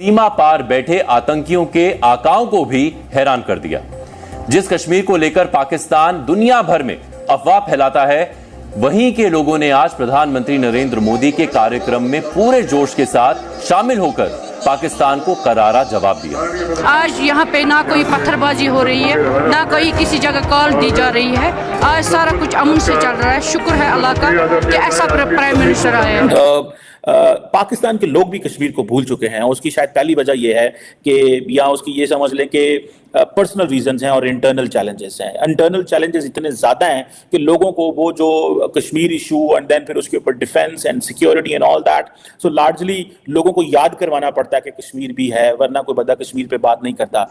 सीमा पार बैठे आतंकियों के आकाओं को भी हैरान कर दिया। जिस कश्मीर को लेकर पाकिस्तान दुनिया भर में अफवाह फैलाता है, वहीं के लोगों ने आज प्रधानमंत्री नरेंद्र मोदी के कार्यक्रम में पूरे जोश के साथ शामिल होकर पाकिस्तान को करारा जवाब दिया। आज यहाँ पे ना कोई पत्थरबाजी हो रही है, ना कोई किसी जगह कॉल दी जा रही है। आज सारा कुछ अमन से चल रहा है। शुक्र है अल्लाह का कि ऐसा प्राइम मिनिस्टर आया है। पाकिस्तान के लोग भी कश्मीर को भूल चुके हैं। उसकी शायद पहली वजह यह है कि या उसकी ये समझ लें कि पर्सनल रीजंस हैं और इंटरनल चैलेंजेस हैं। इंटरनल चैलेंजेस इतने ज़्यादा हैं कि लोगों को वो जो कश्मीर इशू एंड देन फिर उसके ऊपर defence and security and all that, so largely लोगों को याद करवाना पड़ता है कि कश्मीर भी है, वरना कोई बंदा कश्मीर पे बात नहीं करता।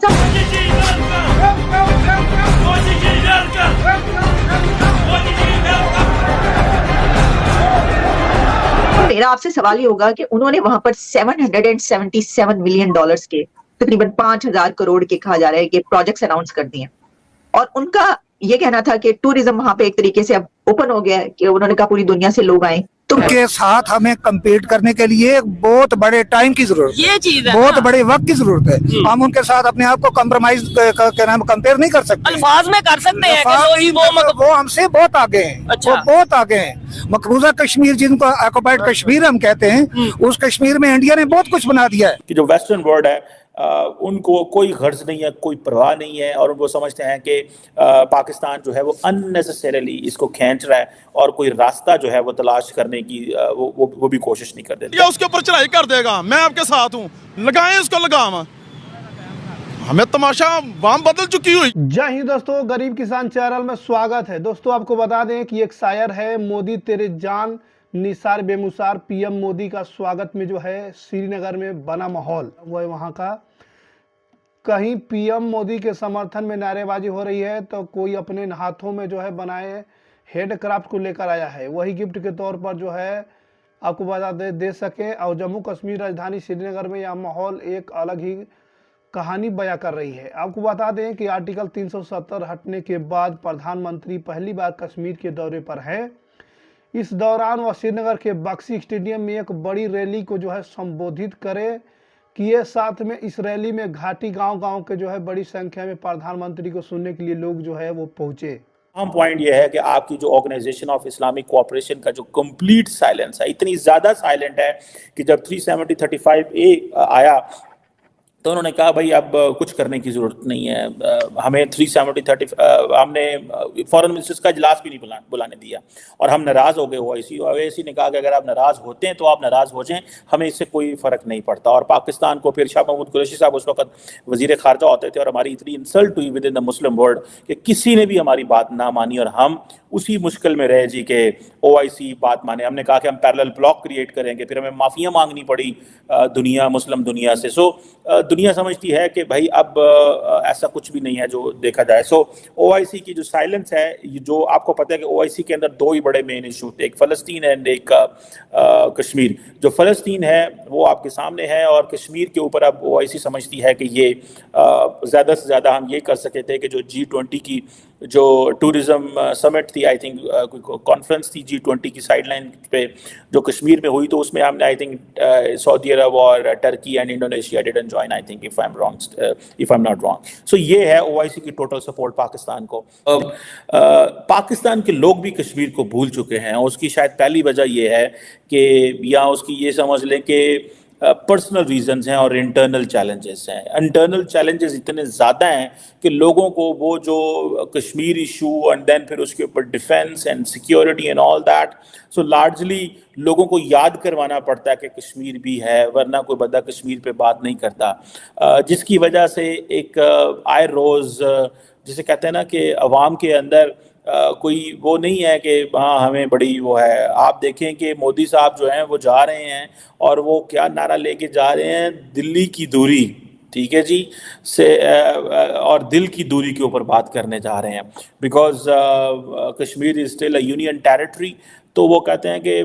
मेरा आपसे सवाल ही होगा कि उन्होंने वहां पर $777 मिलियन के तकरीबन 5,000 करोड़ के कहा जा रहा है कि प्रोजेक्ट्स अनाउंस कर दिए, और उनका ये कहना था कि टूरिज्म वहां पे एक तरीके से अब ओपन हो गया है कि उन्होंने कहा पूरी दुनिया से लोग आए। तो के साथ हमें कम्पीट करने के लिए बहुत बड़े टाइम की जरूरत है, ये चीज है, बहुत बड़े वक्त की जरूरत है। हम उनके साथ अपने आप को कम्प्रोमाइज कंपेयर नहीं कर सकते। अल्फाज में कर सकते हैं कि वो हमसे बहुत आगे हैं। अच्छा। वो बहुत आगे हैं। मकबूजा कश्मीर जिनको ऑक्युपाइड कश्मीर हम कहते हैं, उस कश्मीर में इंडिया ने बहुत कुछ बना दिया है। कि जो वेस्टर्न वर्ल्ड है उनको कोई गर्ज नहीं है, कोई परवाह नहीं है, और उनको समझते हैं कि पाकिस्तान जो है वो अननेसेसरीली इसको खींच रहा है और कोई रास्ता जो है वो तलाश करने की वो भी कोशिश नहीं कर देते। या उसके ऊपर चढ़ाई कर देगा, मैं आपके साथ हूँ, लगाएं उसको लगाम, हमें तमाशा वाम बदल चुकी हुई। जय हिंद दोस्तों, गरीब किसान चैनल में स्वागत है। दोस्तों आपको बता दें कि एक शायर है, मोदी तेरे जान निसार बेमुसार। पीएम मोदी का स्वागत में जो है श्रीनगर में बना माहौल, वो है वहाँ का। कहीं पीएम मोदी के समर्थन में नारेबाजी हो रही है तो कोई अपने हाथों में जो है बनाए हेड क्राफ्ट को लेकर आया है, वही गिफ्ट के तौर पर जो है आपको बता दे सके। और जम्मू कश्मीर राजधानी श्रीनगर में यह माहौल एक अलग ही कहानी बयां कर रही है। आपको बता दें कि आर्टिकल 370 हटने के बाद प्रधानमंत्री पहली बार कश्मीर के दौरे पर है। इस दौरान वह श्रीनगर के बक्सी स्टेडियम में एक बड़ी रैली को जो है संबोधित किए। साथ में इस रैली में घाटी गांव के जो है बड़ी संख्या में प्रधानमंत्री को सुनने के लिए लोग जो है वो पहुंचे। आम पॉइंट यह है कि आपकी जो ऑर्गेनाइजेशन ऑफ इस्लामिक कोऑपरेशन का जो कंप्लीट साइलेंस है, इतनी ज़्यादा साइलेंट है कि जब 370-35A आया तो उन्होंने कहा भाई अब कुछ करने की ज़रूरत नहीं है, हमें 370-30 हमने फॉरेन मिनिस्टर्स का इजलास भी नहीं बुलाने दिया और हम नाराज़ हो गए। ओवैसी ने कहा कि अगर आप नाराज़ होते हैं तो आप नाराज़ हो जाएं, हमें इससे कोई फ़र्क नहीं पड़ता। और पाकिस्तान को फिर शाह महमूद कुरैशी साहब उस वक्त वज़ीर ख़ारजा होते थे और हमारी इतनी इंसल्ट हुई with in the Muslim world कि किसी ने भी हमारी बात ना मानी और हम उसी मुश्किल में रहे जी के OIC बात माने। हमने कहा कि हम पैरेलल ब्लॉक क्रिएट करेंगे, फिर हमें माफ़ियाँ मांगनी पड़ी मुस्लिम दुनिया से। दुनिया समझती है कि भाई अब ऐसा कुछ भी नहीं है जो देखा जाए। OIC की जो साइलेंस है, जो आपको पता है कि OIC के अंदर दो ही बड़े मेन इशू थे, एक फ़लस्तीन एंड एक कश्मीर। जो फ़लस्तीन है वो आपके सामने है और कश्मीर के ऊपर अब OIC समझती है कि ये ज़्यादा से ज़्यादा हम ये कर सके थे कि जो G20 की जो टूरिज्म समिट थी, आई थिंक कॉन्फ्रेंस थी G20 की साइडलाइन पे जो कश्मीर में हुई, तो उसमें हमने आई थिंक सऊदी अरब और Turkey and Indonesia didn't join, I think if I am not wrong. So ये है OIC की टोटल सपोर्ट पाकिस्तान को। पाकिस्तान के लोग भी कश्मीर को भूल चुके हैं। उसकी शायद पहली वजह ये है कि या उसकी ये समझ लें कि पर्सनल रीजंस हैं और इंटरनल चैलेंजेस हैं। इंटरनल चैलेंजेस इतने ज़्यादा हैं कि लोगों को वो जो कश्मीर इशू एंड देन फिर उसके ऊपर defence and security and all that, so largely लोगों को याद करवाना पड़ता है कि कश्मीर भी है, वरना कोई बंदा कश्मीर पे बात नहीं करता। जिसकी वजह से एक आए रोज़ जिसे कहते हैं ना कि अवाम के अंदर कोई वो नहीं है कि हाँ हमें बड़ी वो है। आप देखें कि मोदी साहब जो हैं वो जा रहे हैं और वो क्या नारा लेके जा रहे हैं, दिल्ली की दूरी, ठीक है जी, से और दिल की दूरी के ऊपर बात करने जा रहे हैं। Because Kashmir is still a union territory. तो वो कहते हैं कि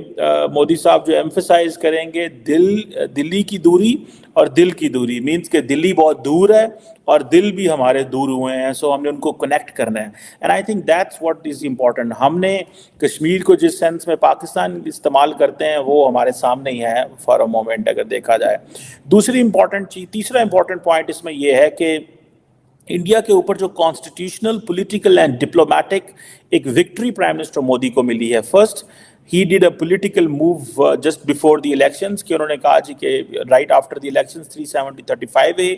मोदी साहब जो एम्फसाइज करेंगे दिल्ली की दूरी और दिल की दूरी, मीन्स के दिल्ली बहुत दूर है और दिल भी हमारे दूर हुए हैं, सो हमने उनको कनेक्ट करना है। And I think that's what is important. हमने कश्मीर को जिस सेंस में पाकिस्तान इस्तेमाल करते हैं वो हमारे सामने ही है फॉर अ मोमेंट, अगर देखा जाए। दूसरी इंपॉर्टेंट चीज, तीसरा इंपॉर्टेंट पॉइंट इसमें यह है कि इंडिया के ऊपर जो कॉन्स्टिट्यूशनल, पॉलिटिकल एंड डिप्लोमेटिक एक विक्ट्री प्राइम मिनिस्टर मोदी को मिली है। First he did a political move just before the elections कि उन्होंने कहा जी कि right after the elections 370-35A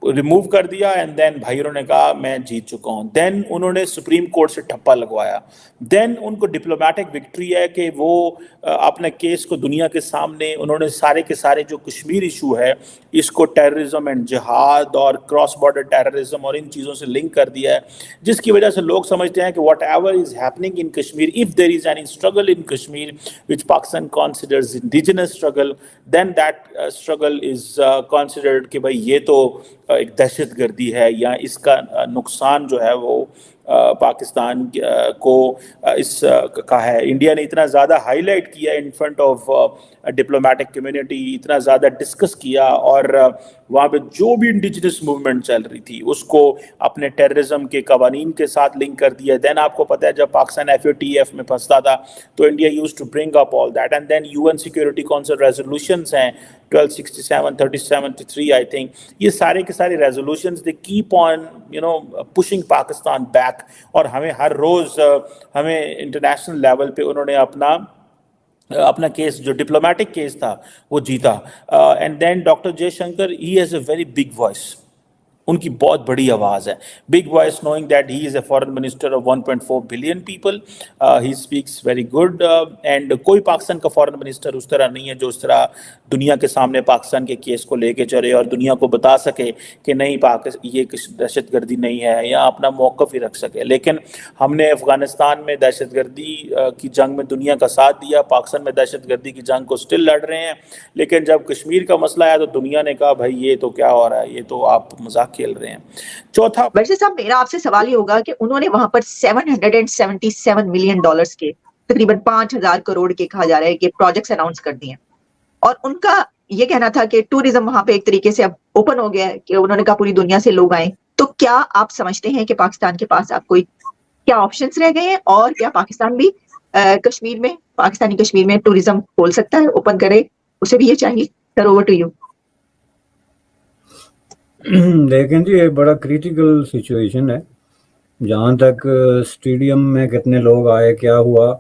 remove कर दिया, एंड देन भाई उन्होंने कहा मैं जीत चुका हूं। देन उन्होंने सुप्रीम कोर्ट से ठप्पा लगवाया। देन उनको डिप्लोमेटिक विक्ट्री है कि वो अपने केस को दुनिया के सामने, उन्होंने सारे के सारे जो कश्मीर इशू है इसको टेररिज्म एंड जिहाद और क्रॉस बॉर्डर टेररिज्म और इन चीज़ों से लिंक कर दिया है, जिसकी वजह से लोग समझते हैं कि whatever is happening in Kashmir, if there is any struggle in Kashmir which Pakistan considers indigenous struggle, then that struggle is considered कि भाई ये तो एक दहशतगर्दी है, या इसका नुकसान जो है वो पाकिस्तान को इस का है। इंडिया ने इतना ज़्यादा हाईलाइट किया in front of diplomatic community, इतना ज़्यादा डिस्कस किया, और वहाँ पे जो भी इंडिजिनस मूवमेंट चल रही थी उसको अपने टेररिज्म के कवानीन के साथ लिंक कर दिया। देन आपको पता है जब पाकिस्तान FATF में फंसता था तो India used to bring up all that, and then UN security council resolutions हैं 1267, 3073 आई थिंक, ये सारे के सारे resolutions they keep on pushing Pakistan back, और हमें हर रोज़ हमें इंटरनेशनल लेवल पे उन्होंने अपना केस जो डिप्लोमेटिक केस था वो जीता। And then doctor Jaishankar, he has a very big voice, उनकी बहुत बड़ी आवाज़ है, big voice, knowing that he is a foreign minister of 1.4 billion people, he speaks very good. And कोई पाकिस्तान का फॉरेन मिनिस्टर उस तरह नहीं है जो उस तरह दुनिया के सामने पाकिस्तान के केस को लेके चले और दुनिया को बता सके कि नहीं ये दहशतगर्दी नहीं है, या अपना मौक़िफ़ ही रख सके। लेकिन हमने अफ़गानिस्तान में दहशतगर्दी की जंग में दुनिया का साथ दिया, पाकिस्तान में दहशतगर्दी की जंग को स्टिल लड़ रहे हैं, लेकिन जब कश्मीर का मसला आया तो दुनिया ने कहा भाई ये तो क्या हो रहा है, ये तो आप मजाक खेल रहे हैं। चौथा, वैसे साहब मेरा आपसे सवाल ये होगा कि उन्होंने वहां पर $777 मिलियन के, तकरीबन 5,000 करोड़ के कहा जा रहा है कि प्रोजेक्ट्स अनाउंस कर दिए, और उनका ये कहना था कि टूरिज्म वहां पे एक तरीके से अब ओपन हो गया है, कि उन्होंने कहा पूरी दुनिया से लोग आए। तो क्या आप समझते हैं कि पाकिस्तान के पास आप कोई क्या ऑप्शंस रह गए हैं, और क्या पाकिस्तान भी पाकिस्तानी कश्मीर में टूरिज्म खोल सकता है, ओपन करे, उसे भी ये चाहिए? Sir, over to you. देखें जी, ये बड़ा क्रिटिकल सिचुएशन है। जहाँ तक स्टेडियम में कितने लोग आए, क्या हुआ,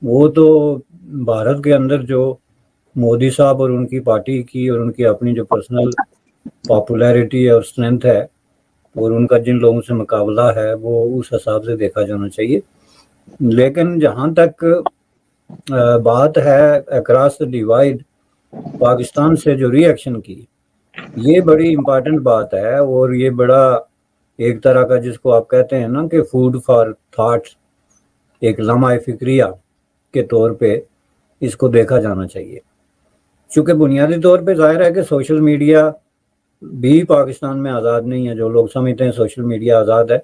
वो तो भारत के अंदर जो मोदी साहब और उनकी पार्टी की और उनकी अपनी जो पर्सनल पॉपुलैरिटी और स्ट्रेंथ है और उनका जिन लोगों से मुकाबला है वो उस हिसाब से देखा जाना चाहिए। लेकिन जहाँ तक बात है अक्रॉस द डिवाइड पाकिस्तान से जो रिएक्शन की, ये बड़ी इम्पॉर्टेंट बात है, और ये बड़ा एक तरह का जिसको आप कहते हैं ना कि फूड फॉर थॉट, एक लम्हा फिक्रिया के तौर पे इसको देखा जाना चाहिए। चूँकि बुनियादी तौर पे जाहिर है कि सोशल मीडिया भी पाकिस्तान में आज़ाद नहीं है। जो लोग समझते हैं सोशल मीडिया आज़ाद है,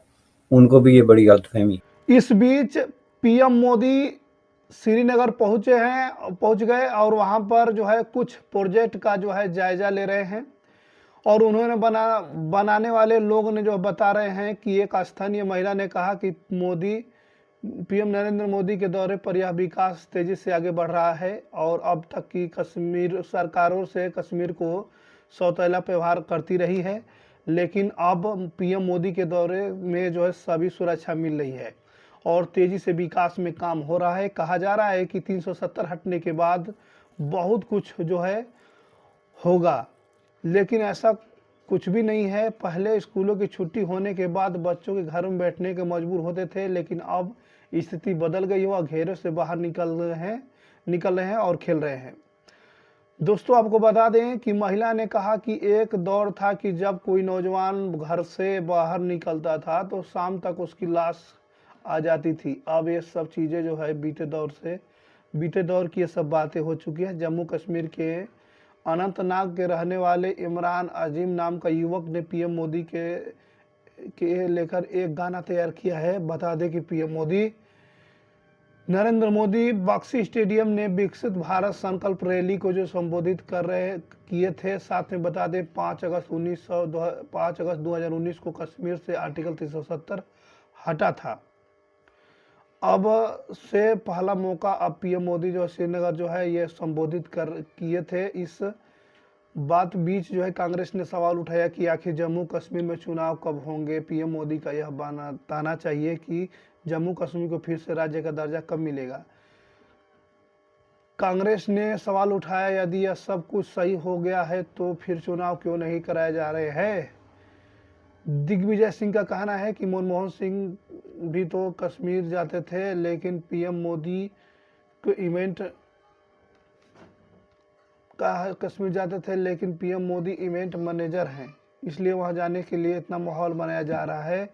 उनको भी ये बड़ी गलतफहमी। इस बीच PM मोदी श्रीनगर पहुंच गए और वहां पर जो है कुछ प्रोजेक्ट का जो है जायजा ले रहे हैं, और उन्होंने बनाने वाले लोग ने जो बता रहे हैं कि एक स्थानीय महिला ने कहा कि PM नरेंद्र मोदी के दौरे पर यह विकास तेजी से आगे बढ़ रहा है, और अब तक की कश्मीर सरकारों से कश्मीर को सौतेला व्यवहार करती रही है, लेकिन अब PM मोदी के दौरे में जो है सभी सुरक्षा मिल रही है और तेजी से विकास में काम हो रहा है। कहा जा रहा है कि 370 हटने के बाद बहुत कुछ जो है होगा, लेकिन ऐसा कुछ भी नहीं है। पहले स्कूलों की छुट्टी होने के बाद बच्चों के घर में बैठने के मजबूर होते थे, लेकिन अब स्थिति बदल गई, वह घेरे से बाहर निकल रहे हैं और खेल रहे हैं। दोस्तों, आपको बता दें कि महिला ने कहा कि एक दौर था कि जब कोई नौजवान घर से बाहर निकलता था तो शाम तक उसकी लाश आ जाती थी। अब ये सब चीज़ें जो है बीते दौर की ये सब बातें हो चुकी है। जम्मू कश्मीर के अनंतनाग के रहने वाले इमरान अजीम नाम का युवक ने PM मोदी के लेकर एक गाना तैयार किया है। बता दें कि PM मोदी नरेंद्र मोदी बक्सी स्टेडियम ने विकसित भारत संकल्प रैली को जो संबोधित किए थे। साथ में बता दें 5 अगस्त 2019 को कश्मीर से आर्टिकल 370 हटा था। अब से पहला मौका अब पीएम मोदी जो श्रीनगर जो है ये संबोधित किए थे। इस बात बीच जो है कांग्रेस ने सवाल उठाया कि आखिर जम्मू कश्मीर में चुनाव कब होंगे। पीएम मोदी का यह बताना चाहिए कि जम्मू कश्मीर को फिर से राज्य का दर्जा कब मिलेगा। कांग्रेस ने सवाल उठाया यदि यह सब कुछ सही हो गया है तो फिर चुनाव क्यों नहीं कराए जा रहे हैं। दिग्विजय सिंह का कहना है कि मनमोहन सिंह भी तो कश्मीर जाते थे, लेकिन पीएम मोदी को कश्मीर जाते थे, लेकिन पीएम मोदी इवेंट मैनेजर हैं, इसलिए वहां जाने के लिए इतना माहौल बनाया जा रहा है।